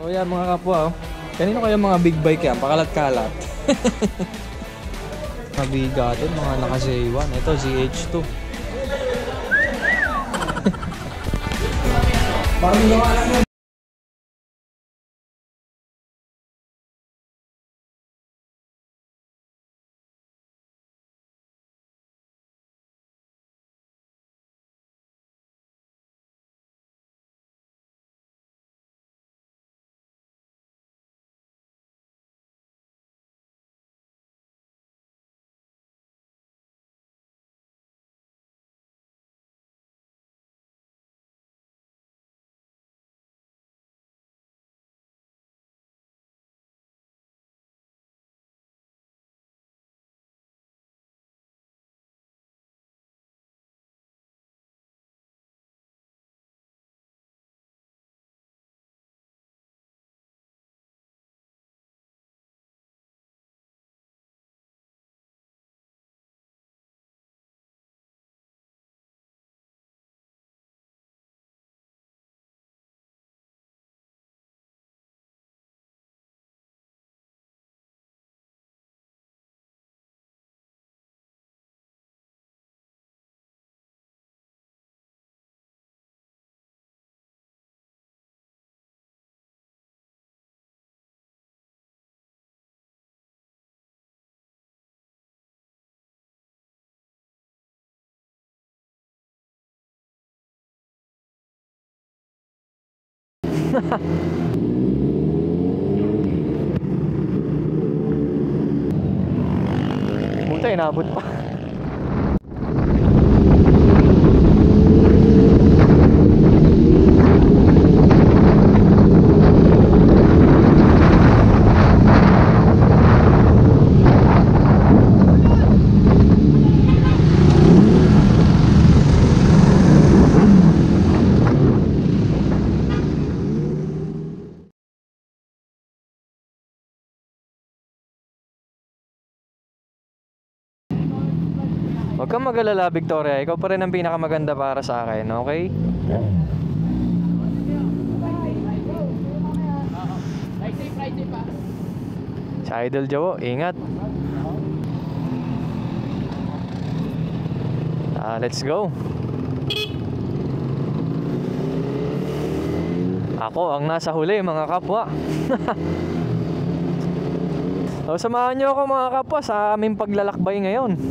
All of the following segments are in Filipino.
So yan mga kapwa, oh. Kanino kaya mga big bike yan? Pakalat-kalat. Mabigatin, mga naka Z1. Ito, ZH2. Parang gawa lang yan. Puta, inabot pa. Huwag kang mag-alala, Victoria. Ikaw pa rin ang pinakamaganda para sa akin, okay? Sa Idol Jowo, ingat. Let's go. Ako ang nasa huli, mga kapwa. So, samahan nyo ako, mga kapwa, sa aming paglalakbay ngayon.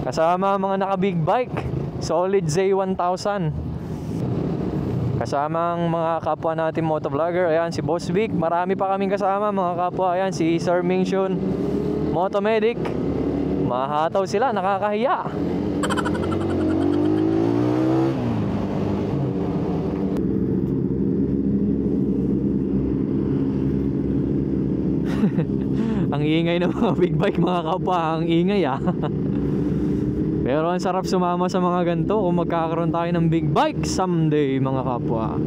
Kasama mga naka big bike, solid Z1000. Kasama ang mga kapwa natin motovlogger. Ayan si Boss Vic, marami pa kaming kasama mga kapwa. Ayan si Sir Mingshun, Motomedic. Mahataw sila, nakakahiya. Ang ingay ng mga big bike mga kapwa, ang ingay ah. Pero ang sarap sumama sa mga ganito kung magkakaroon tayo ng big bike someday mga kapwa.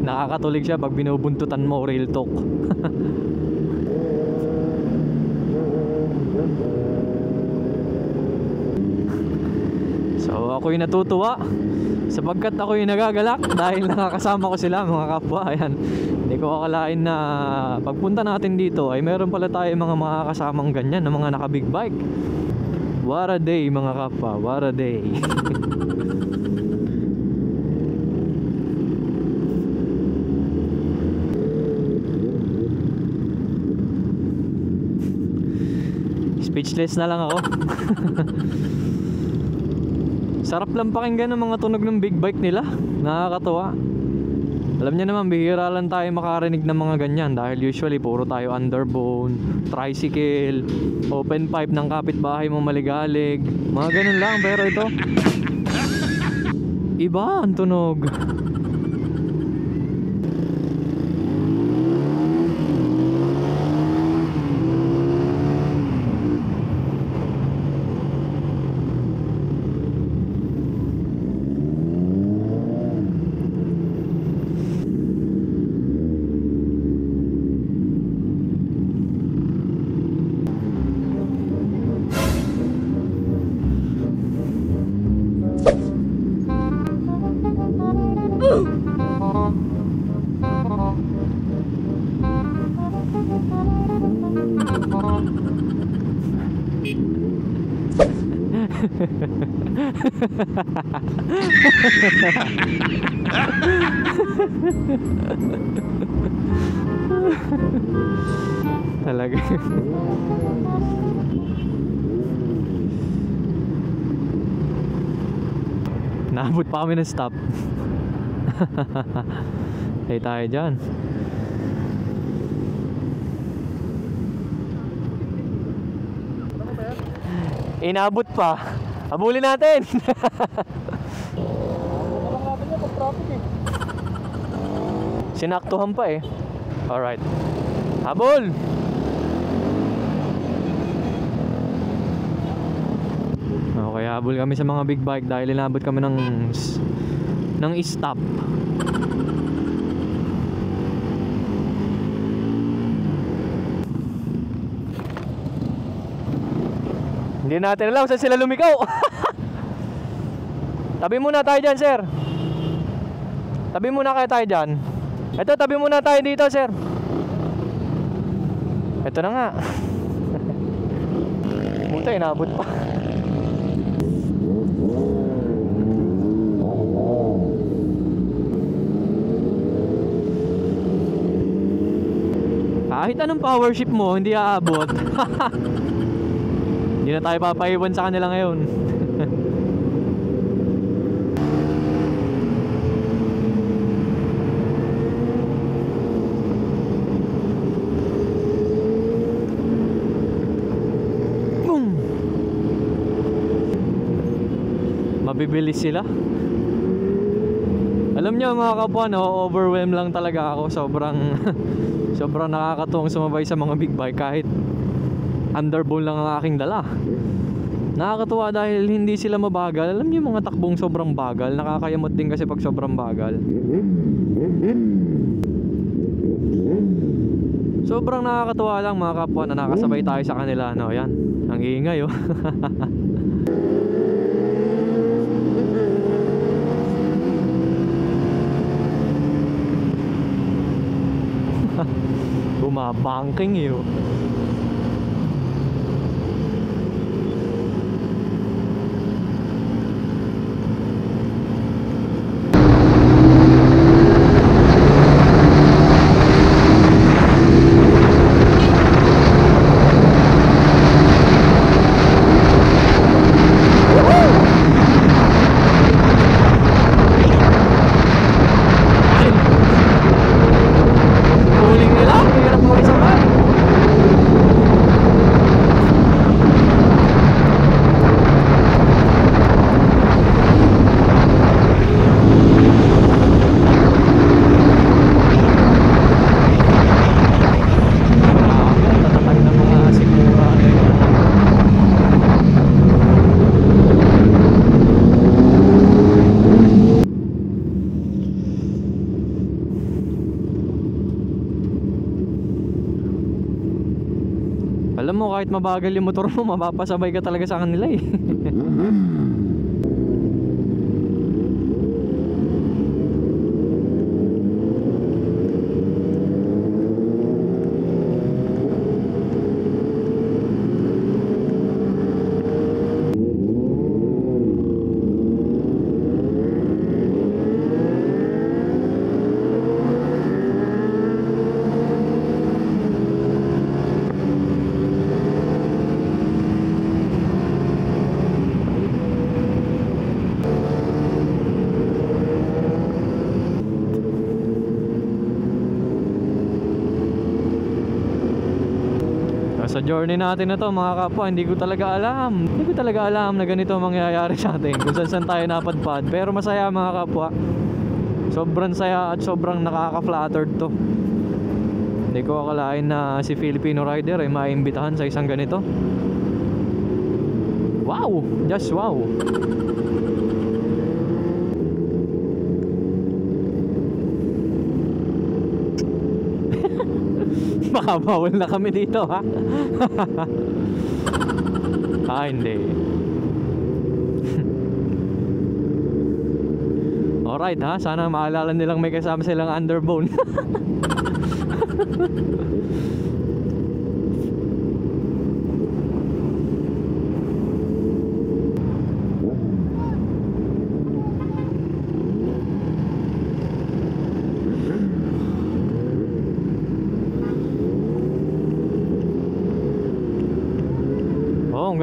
Nakakatulig siya pag binubuntutan mo, real talk. So ako'y natutuwa sapagkat ako'y nagagalak dahil nakakasama ko sila mga kapwa. Ayan, hindi ko akalain na pagpunta natin dito ay meron pala tayo mga makakasamang ganyan na mga naka big bike. What a day mga kapwa, what a day. Speechless na lang ako. Sarap lang pakinggan ng mga tunog ng big bike nila. Nakakatawa. Alam niyo naman, bihira lang tayo makarinig ng mga ganyan dahil usually puro tayo underbone, tricycle, open pipe ng kapitbahay mo maligalig, mga ganun lang. Pero ito, iba ang tunog. Talaga. Naabot pa kami ng stop. Hey, tayo dyan. Inabot pa. Habulin natin. Sinaktuhan pa eh. Alright. Habol! Okay, habol kami sa mga big bike dahil inabot kami ng stop. Hindi natin alam saan sila lumikaw. Tabi muna tayo dyan, sir. Tabi muna kayo tayo dyan. Ito, tabi muna tayo dito, sir. Ito na nga. Puta, inabot pa. Kahit anong power shift mo, hindi aabot. Hindi na tayo papaiwan sa kanila ngayon. Boom! Mabibilis sila. Alam niyo mga kapwa, no, overwhelmed lang talaga ako. Sobrang nakakatuwang sumabay sa mga big bike kahit underbone lang ang aking dala. Nakakatuwa dahil hindi sila mabagal. Alam niyo yung mga takbong sobrang bagal, nakakayamot din kasi pag sobrang bagal. Sobrang nakakatuwa lang mga kapwa na nakasabay tayo sa kanila, no? Yan, ang ingay oh. Bumabangking eh oh. Alam mo, kahit mabagal yung motor mo, mapapasabay ka talaga sa kanila eh. Sa journey natin na to mga kapwa, hindi ko talaga alam na ganito mangyayari sa atin, kung saan tayo napadpad. Pero masaya mga kapwa, sobrang saya at sobrang nakaka-flattered to. Hindi ko akalain na si Filipino rider ay maimbitahan sa isang ganito. Wow! Just wow! Baka bawal na kami dito ha. Hindi. Alright ha, sana maalala nilang may kasama silang underbone.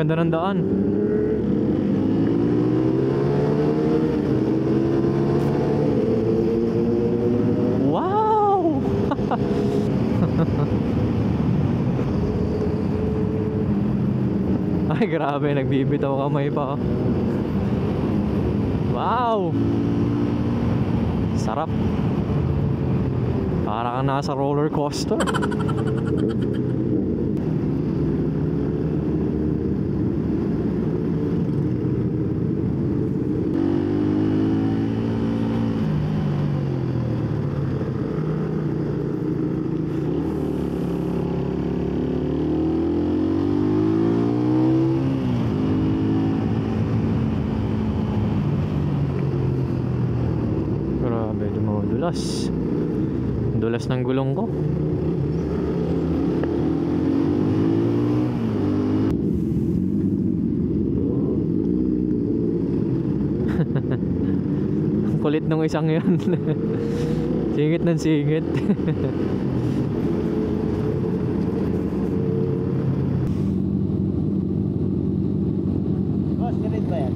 ganda ng daan. Wow! Ay, grabe, nagbibitaw kamay pa. Wow! Sarap. Para kang nasa roller coaster. Grabe, dulas. Dulas ng gulong ko. Ang kulit nung isang yun. Singit ng singit. Boss, ganit ba yan?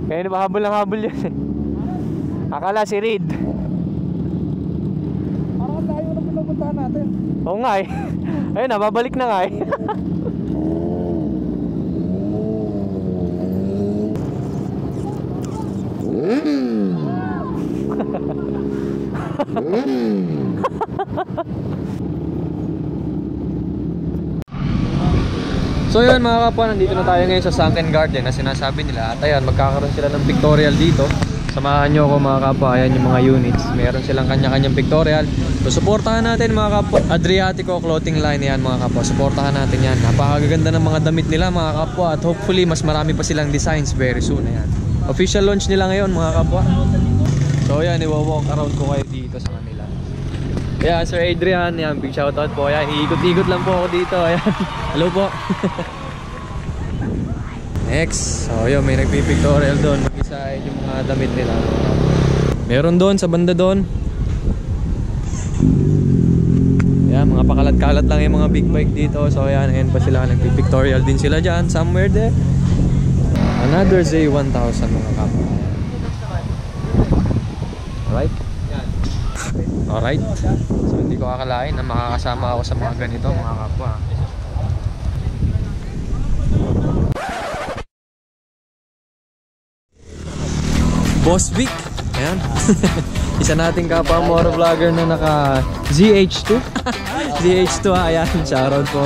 Kaya na habol ng habol yan eh. Akala si Reed. Parang layo na pinupuntahan natin. Oo nga eh. Ayun na, babalik na nga eh. So yun mga kapwa, nandito na tayo ngayon sa Sunken Garden na sinasabi nila. At ayan, magkakaroon sila ng pictorial dito. Samahan nyo ako mga kapwa, ayan yung mga units. Meron silang kanya-kanyang pictorial. So supportahan natin mga kapwa. Adriatico clothing line yan mga kapwa. Supportahan natin yan. Napakaganda ng mga damit nila mga kapwa. At hopefully mas marami pa silang designs very soon. Ayan. Official launch nila ngayon mga kapwa. So ayan, iwa-walk around ko kayo dito sa kanila. Ayan, Sir Adrian, ayan, big shoutout po. Ayan, iikot-ikot lang po ako dito. Ayan. Hello po. Next, so yun, may nagpipictorial doon. Mag-isa yung mga damit nila. Meron doon, sa banda doon. Ayan, mga pakalat-kalat lang yung mga big bike dito. So ayan, ayan pa sila. Nagpipictorial din sila dyan, somewhere there. Another Z1000 mga kapwa. Alright? Alright. So hindi ko akalain na makakasama ako sa mga ganito mga kapwa. Boss Vic. Ayan. Isa nating kapwa motovlogger na naka ZH2. ZH2 ha. Ayan. Shoutout po.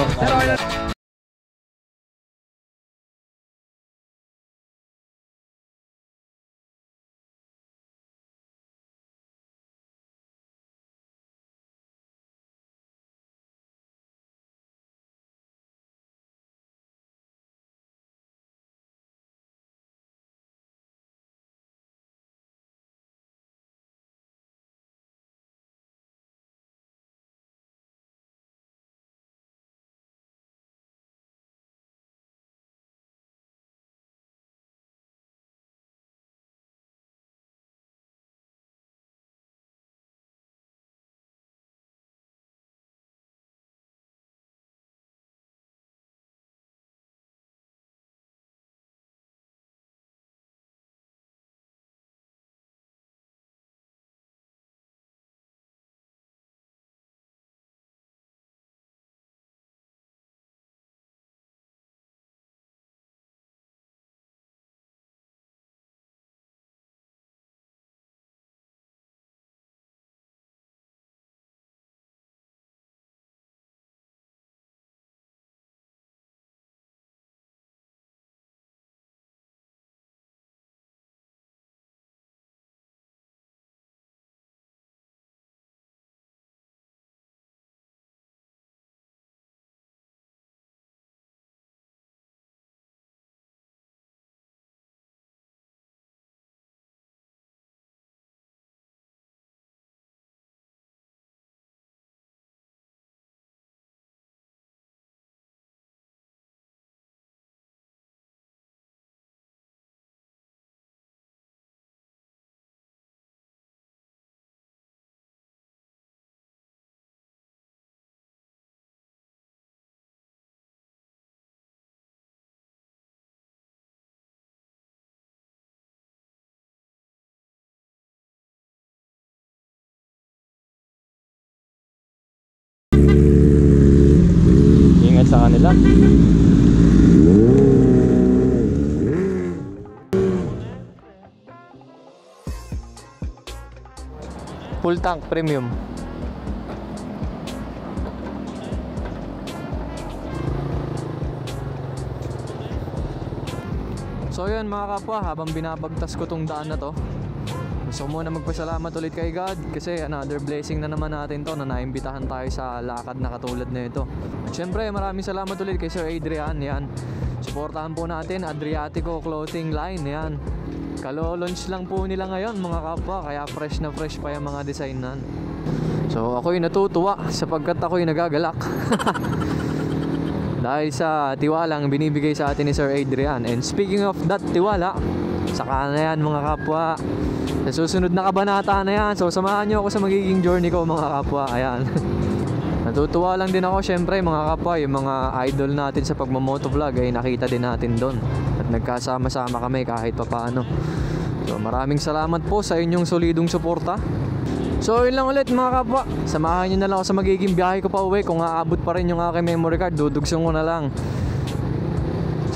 lang. Full tank premium. So yun mga kapwa, habang binabagtas ko tong daan na to, gusto ko muna magpasalamat ulit kay God kasi another blessing na naman natin to na naimbitahan tayo sa lakad na katulad na ito. At syempre maraming salamat ulit kay Sir Adrian. Yan, suportahan po natin Adriatico Clothing Line. Yan, kalo-launch lang po nila ngayon mga kapwa, kaya fresh na fresh pa yung mga designan. So ako'y natutuwa sapagkat ako'y nagagalak dahil sa tiwalang binibigay sa atin ni Sir Adrian. And speaking of that tiwala, saka na yan mga kapwa, sa susunod na kabanata na yan. So samahan nyo ako sa magiging journey ko mga kapwa. Ayan natutuwa lang din ako syempre mga kapwa, yung mga idol natin sa pagmamotovlog ay nakita din natin doon at nagkasama-sama kami kahit papaano. So maraming salamat po sa inyong solidong suporta. So yun lang ulit mga kapwa, samahan nyo na lang ako sa magiging biyahe ko pa uwi. Kung aabot pa rin yung aking memory card, dudugsun ko na lang.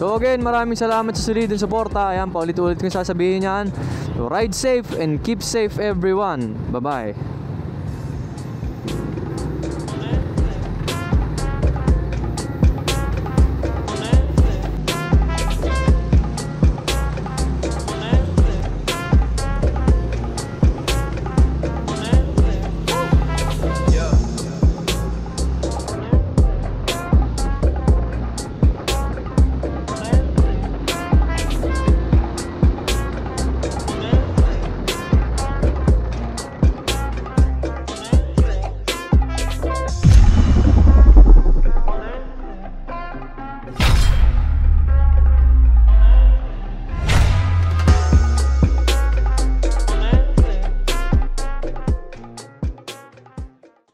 So again, maraming salamat sa solidong suporta. Ayan, paulit-ulit kong sasabihin yan. So ride safe and keep safe everyone. Bye bye.